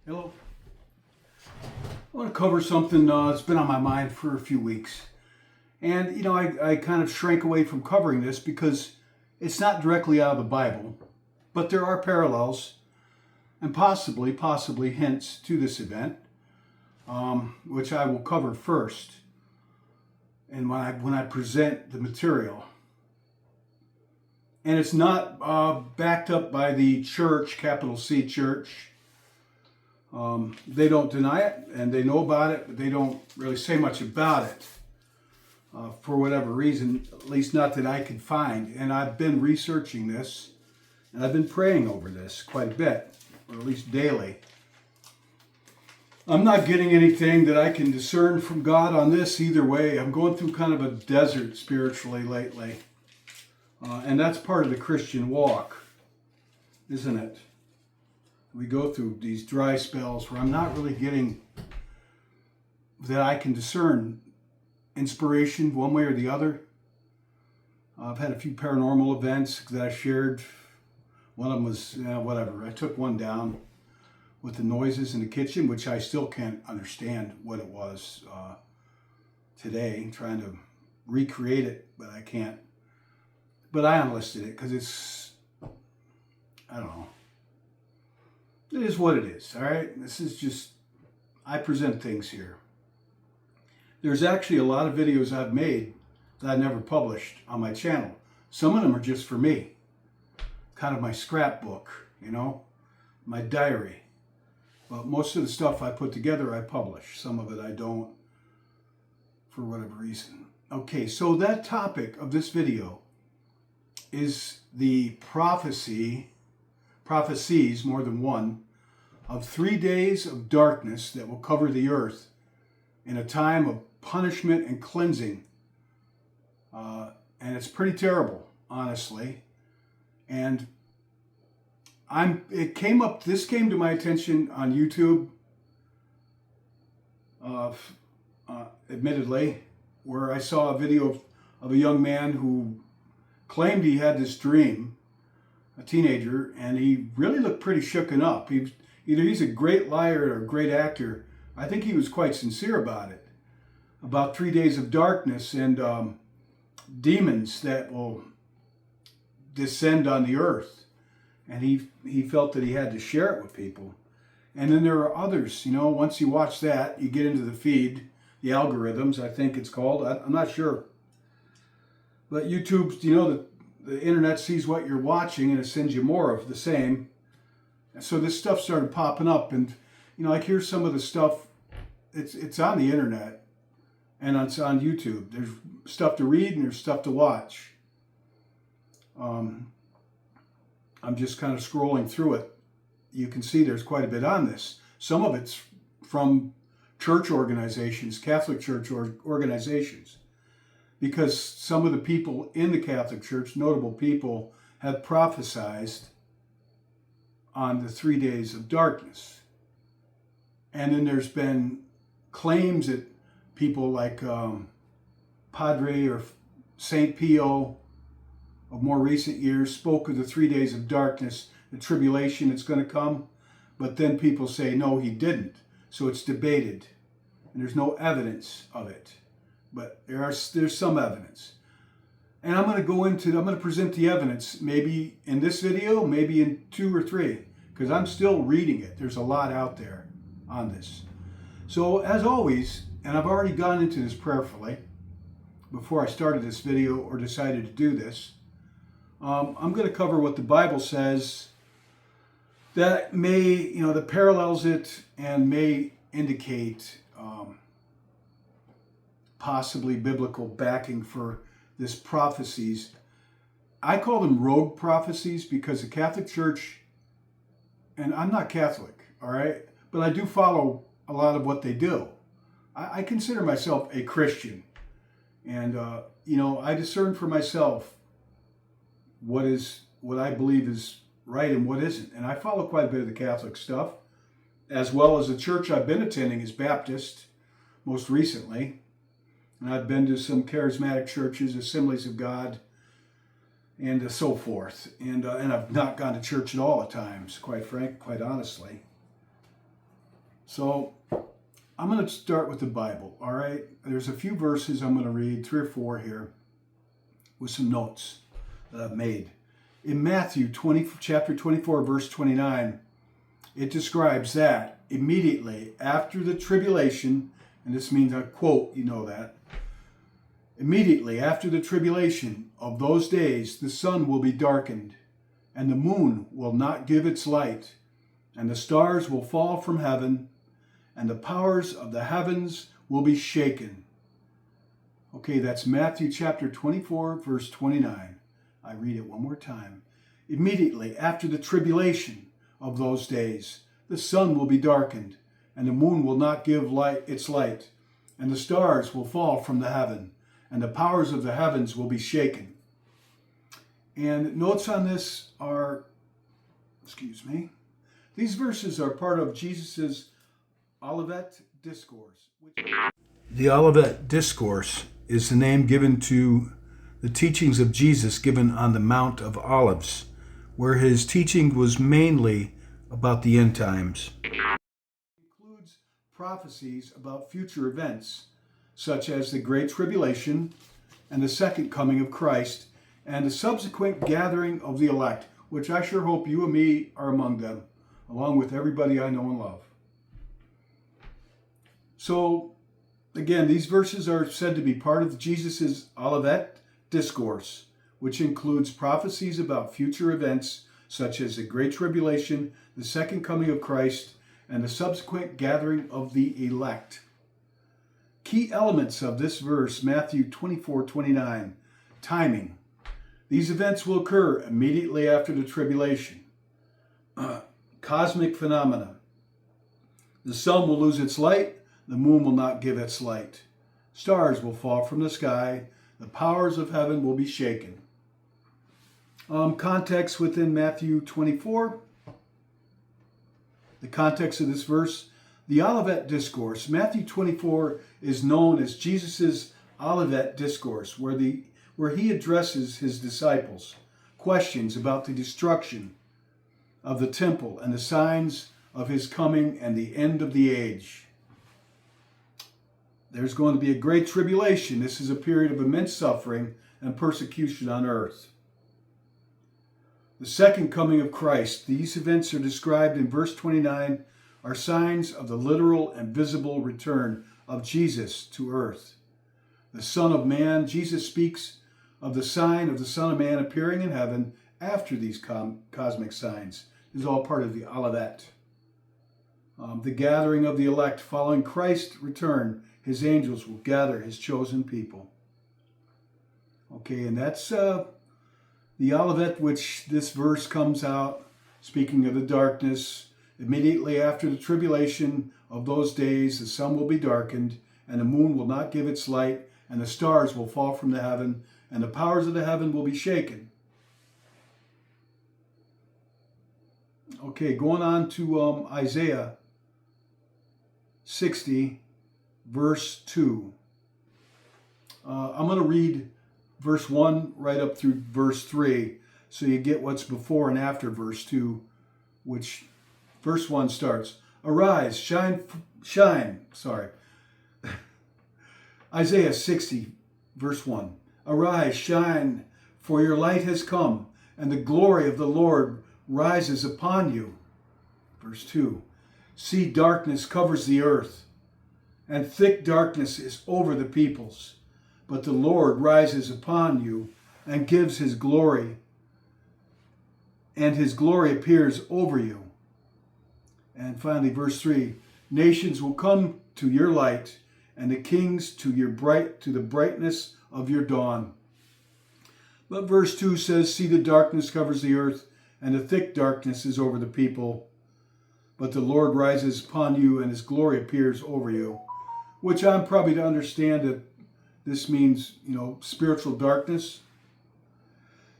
Hello. I want to cover something that's been on my mind for a few weeks. And, I kind of shrank away from covering this because it's not directly out of the Bible, but there are parallels and possibly hints to this event, which I will cover first. And when I present the material, and it's not backed up by the church, capital C church. They don't deny it, and they know about it, but they don't really say much about it for whatever reason, at least not that I could find. And I've been researching this, and I've been praying over this quite a bit, or at least daily. I'm not getting anything that I can discern from God on this either way. I'm going through kind of a desert spiritually lately, and that's part of the Christian walk, isn't it? We go through these dry spells where I'm not really getting that I can discern inspiration one way or the other. I've had a few paranormal events that I shared. One of them was, whatever. I took one down with the noises in the kitchen, which I still can't understand what it was today. Trying to recreate it, but I can't. But I unlisted it because it's, I don't know. It is what it is, all right? This is just, I present things here. There's actually a lot of videos I've made that I never published on my channel. Some of them are just for me. Kind of my scrapbook, my diary. But most of the stuff I put together, I publish. Some of it I don't, for whatever reason. Okay, so that topic of this video is the prophecies, more than one, of 3 days of darkness that will cover the earth in a time of punishment and cleansing. And it's pretty terrible, honestly. And this came to my attention on YouTube, admittedly, where I saw a video of a young man who claimed he had this dream, a teenager, and he really looked pretty shooken up. Either he's a great liar or a great actor. I think he was quite sincere about it. About 3 days of darkness and demons that will descend on the earth. And he felt that he had to share it with people. And then there are others, once you watch that, you get into the feed, the algorithms, I think it's called. I'm not sure. But YouTube, the internet sees what you're watching and it sends you more of the same. So this stuff started popping up, and like here's some of the stuff. It's on the internet, and it's on YouTube. There's stuff to read and there's stuff to watch. I'm just kind of scrolling through it. You can see there's quite a bit on this. Some of it's from church organizations, Catholic church organizations, because some of the people in the Catholic Church, notable people, have prophesied on the 3 days of darkness. And then there's been claims that people like Padre or St. Pio of more recent years spoke of the 3 days of darkness, the tribulation that's going to come. But then people say, no, he didn't. So it's debated. And there's no evidence of it. But there's some evidence. And I'm going to present the evidence maybe in this video, maybe in 2 or 3, because I'm still reading it. There's a lot out there on this. So as always, and I've already gone into this prayerfully before I started this video or decided to do this, I'm going to cover what the Bible says that may, that parallels it and may indicate possibly biblical backing for this prophecies. I call them rogue prophecies because the Catholic Church, and I'm not Catholic, all right, but I do follow a lot of what they do. I consider myself a Christian, and I discern for myself what I believe is right and what isn't, and I follow quite a bit of the Catholic stuff, as well as the church I've been attending is Baptist, most recently. And I've been to some charismatic churches, Assemblies of God, and so forth. And I've not gone to church at all at times, quite honestly. So I'm going to start with the Bible, all right? There's a few verses I'm going to read, 3 or 4 here, with some notes that I've made. In Matthew chapter 24, verse 29, it describes that immediately after the tribulation, and this means a quote, you know that, immediately after the tribulation of those days, the sun will be darkened, and the moon will not give its light, and the stars will fall from heaven, and the powers of the heavens will be shaken. Okay, that's Matthew chapter 24, verse 29. I read it one more time. Immediately after the tribulation of those days, the sun will be darkened, and the moon will not give its light, and the stars will fall from the heaven, and the powers of the heavens will be shaken. And notes on this are, these verses are part of Jesus' Olivet Discourse. The Olivet Discourse is the name given to the teachings of Jesus given on the Mount of Olives, where his teaching was mainly about the end times. It includes prophecies about future events, such as the Great Tribulation and the second coming of Christ, and the subsequent gathering of the elect, which I sure hope you and me are among them, along with everybody I know and love. So, again, these verses are said to be part of Jesus' Olivet Discourse, which includes prophecies about future events, such as the Great Tribulation, the second coming of Christ, and the subsequent gathering of the elect. Key elements of this verse, Matthew 24:29, timing. These events will occur immediately after the tribulation. Cosmic phenomena. The sun will lose its light, the moon will not give its light. Stars will fall from the sky, the powers of heaven will be shaken. Context within Matthew 24. The context of this verse, the Olivet Discourse. Matthew 24 is known as Jesus' Olivet Discourse, where he addresses his disciples questions about the destruction of the temple and the signs of his coming and the end of the age. There's going to be a great tribulation. This is a period of immense suffering and persecution on earth. The second coming of Christ. These events are described in verse 29, are signs of the literal and visible return of Jesus to earth. The Son of Man, Jesus speaks of the sign of the Son of Man appearing in heaven after these cosmic signs. This is all part of the Olivet. The gathering of the elect. Following Christ's return, his angels will gather his chosen people. Okay, and that's the Olivet, which this verse comes out, speaking of the darkness. Immediately after the tribulation of those days, the sun will be darkened, and the moon will not give its light, and the stars will fall from the heaven, and the powers of the heaven will be shaken. Okay, going on to Isaiah 60, verse 2. I'm going to read verse 1 right up through verse 3, so you get what's before and after verse 2, which verse 1 starts, Arise, shine. Isaiah 60, verse 1. Arise, shine, for your light has come, and the glory of the Lord rises upon you. Verse 2. See, darkness covers the earth, and thick darkness is over the peoples. But the Lord rises upon you and gives his glory, and his glory appears over you. And finally, verse 3, nations will come to your light, and the kings to the brightness of your dawn. But verse 2 says, see, the darkness covers the earth, and the thick darkness is over the people. But the Lord rises upon you, and his glory appears over you. Which I'm probably to understand that this means, spiritual darkness.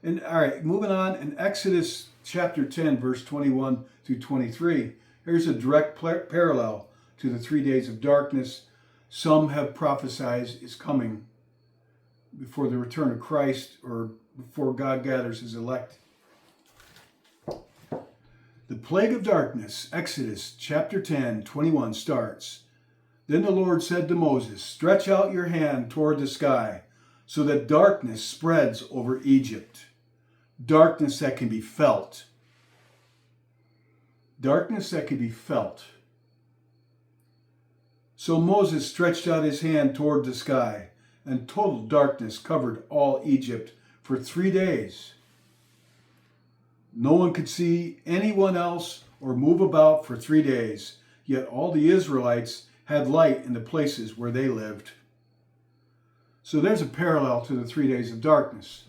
And all right, moving on, in Exodus chapter 10, verse 21 through 23, here's a direct parallel to the 3 days of darkness some have prophesied is coming before the return of Christ, or before God gathers his elect. The plague of darkness, Exodus chapter 10, 21 starts. Then the Lord said to Moses, stretch out your hand toward the sky so that darkness spreads over Egypt. Darkness that can be felt. Darkness that can be felt. So Moses stretched out his hand toward the sky, and total darkness covered all Egypt for 3 days. No one could see anyone else or move about for 3 days, yet all the Israelites had light in the places where they lived. So there's a parallel to the 3 days of darkness.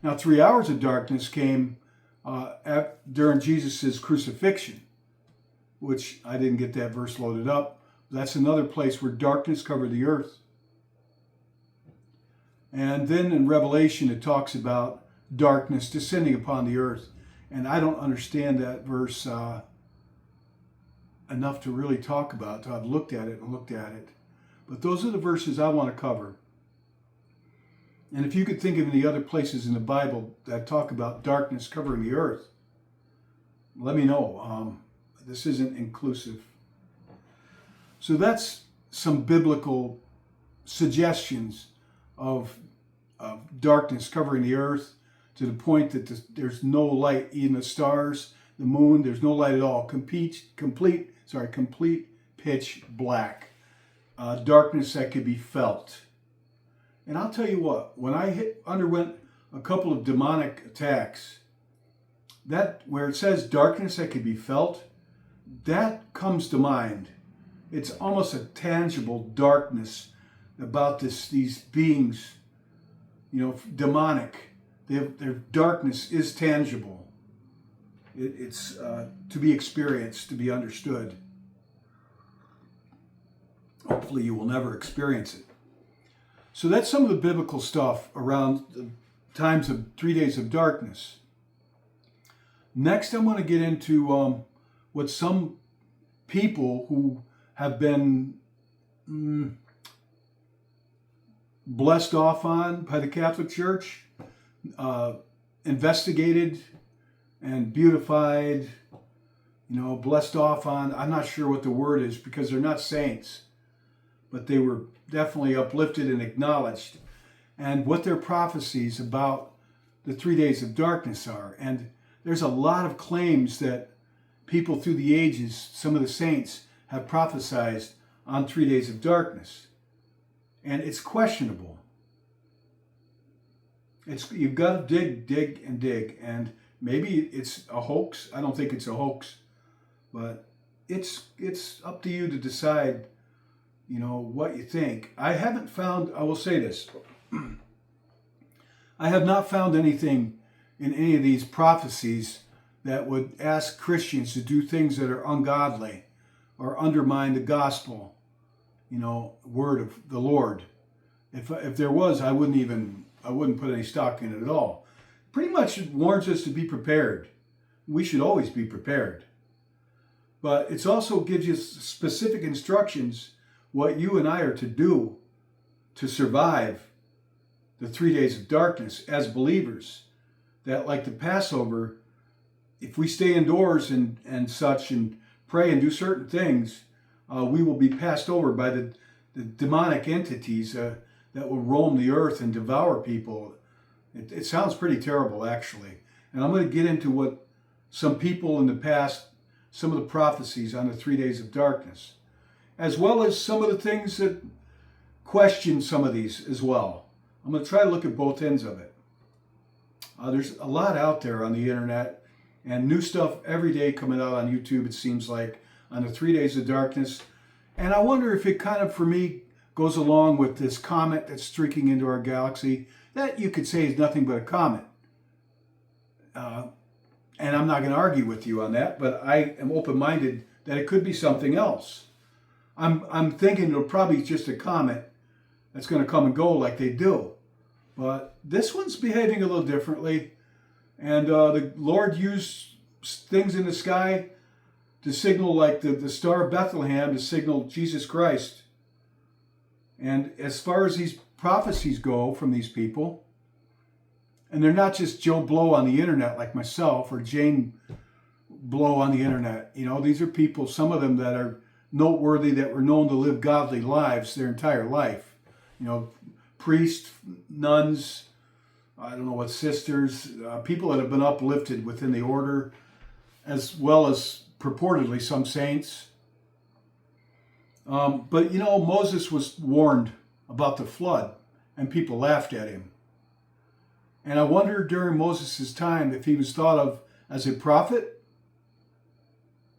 Now 3 hours of darkness came during Jesus' crucifixion, which I didn't get that verse loaded up. That's another place where darkness covered the earth. And then in Revelation it talks about darkness descending upon the earth. And I don't understand that verse enough to really talk about it. I've looked at it and looked at it. But those are the verses I want to cover. And if you could think of any other places in the Bible that talk about darkness covering the earth, let me know. This isn't inclusive. So that's some biblical suggestions of darkness covering the earth to the point that there's no light, even the stars, the moon, there's no light at all. Complete pitch black. Darkness that could be felt. And I'll tell you what, when I underwent a couple of demonic attacks, that where it says darkness that could be felt, that comes to mind. It's almost a tangible darkness about these beings, demonic. Their darkness is tangible. It's to be experienced, to be understood. Hopefully you will never experience it. So that's some of the biblical stuff around the times of 3 days of darkness. Next, I'm going to get into what some people who have been blessed off on by the Catholic Church, investigated and beautified, blessed off on. I'm not sure what the word is because they're not saints, but they were definitely uplifted and acknowledged, and what their prophecies about the 3 days of darkness are. And there's a lot of claims that people through the ages, some of the saints, have prophesied on 3 days of darkness. And it's questionable. You've got to dig, and dig. And maybe it's a hoax. I don't think it's a hoax. But it's up to you to decide, what you think. I will say this. I have not found anything in any of these prophecies that would ask Christians to do things that are ungodly or undermine the gospel, word of the Lord. If there was, I wouldn't put any stock in it at all. Pretty much it warns us to be prepared. We should always be prepared. But it also gives you specific instructions what you and I are to do to survive the 3 days of darkness as believers. That, like the Passover, if we stay indoors and such and pray and do certain things, we will be passed over by the demonic entities that will roam the earth and devour people. It sounds pretty terrible, actually. And I'm going to get into what some people in the past, some of the prophecies on the 3 days of darkness, as well as some of the things that question some of these as well. I'm going to try to look at both ends of it. There's a lot out there on the internet and new stuff every day coming out on YouTube, it seems like, on the 3 days of darkness. And I wonder if it kind of, for me, goes along with this comet that's streaking into our galaxy that you could say is nothing but a comet. And I'm not going to argue with you on that, but I am open-minded that it could be something else. I'm thinking it'll probably be just a comet that's going to come and go like they do. But this one's behaving a little differently. And the Lord used things in the sky to signal, like the Star of Bethlehem, to signal Jesus Christ. And as far as these prophecies go from these people, and they're not just Joe Blow on the internet like myself or Jane blow on the internet. You know, these are people, some of them that are noteworthy, that were known to live godly lives their entire life. You know, priests, nuns, I don't know what, sisters, people that have been uplifted within the order, as well as purportedly some saints. But you know, Moses was warned about the flood, and people laughed at him. And I wonder during Moses' time if he was thought of as a prophet.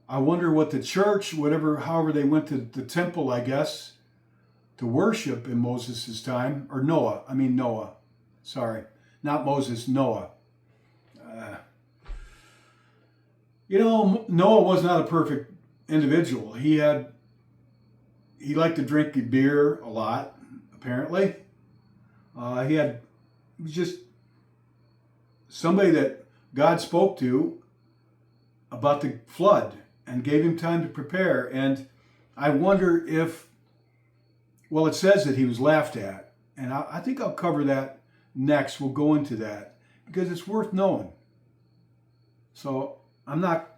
I wonder what the church, however they went to the temple, I guess, to worship in Moses' time, or Noah. Sorry, not Moses, Noah. You know, Noah was not a perfect individual. He liked to drink beer a lot, apparently. He was just somebody that God spoke to about the flood and gave him time to prepare. And I wonder if, well, it says that he was laughed at. And I think I'll cover that next. We'll go into that because it's worth knowing. So I'm not,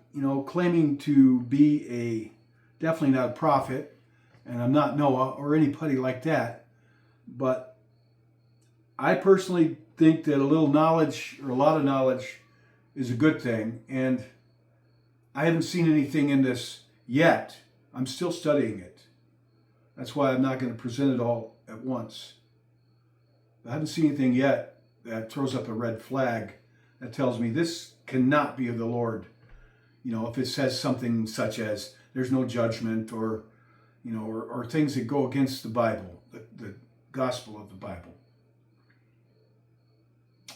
claiming to be definitely not a prophet, and I'm not Noah or anybody like that. But I personally think that a little knowledge or a lot of knowledge is a good thing. And I haven't seen anything in this yet. I'm still studying it. That's why I'm not going to present it all at once. I haven't seen anything yet that throws up a red flag that tells me this cannot be of the Lord. If it says something such as there's no judgment or things that go against the Bible, the gospel of the Bible.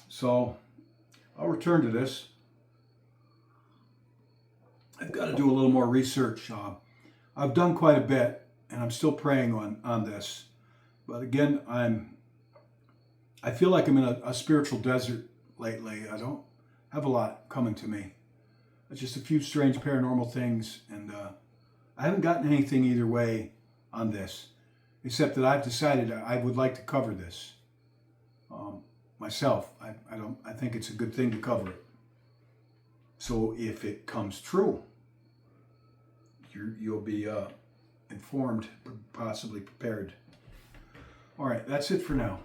So I'll return to this. I've got to do a little more research. I've done quite a bit, and I'm still praying on this. But again, I feel like I'm in a spiritual desert lately. I don't have a lot coming to me. It's just a few strange paranormal things, and I haven't gotten anything either way on this, except that I've decided I would like to cover this myself. I think it's a good thing to cover it. So if it comes true, you'll be informed, possibly prepared. All right, that's it for now.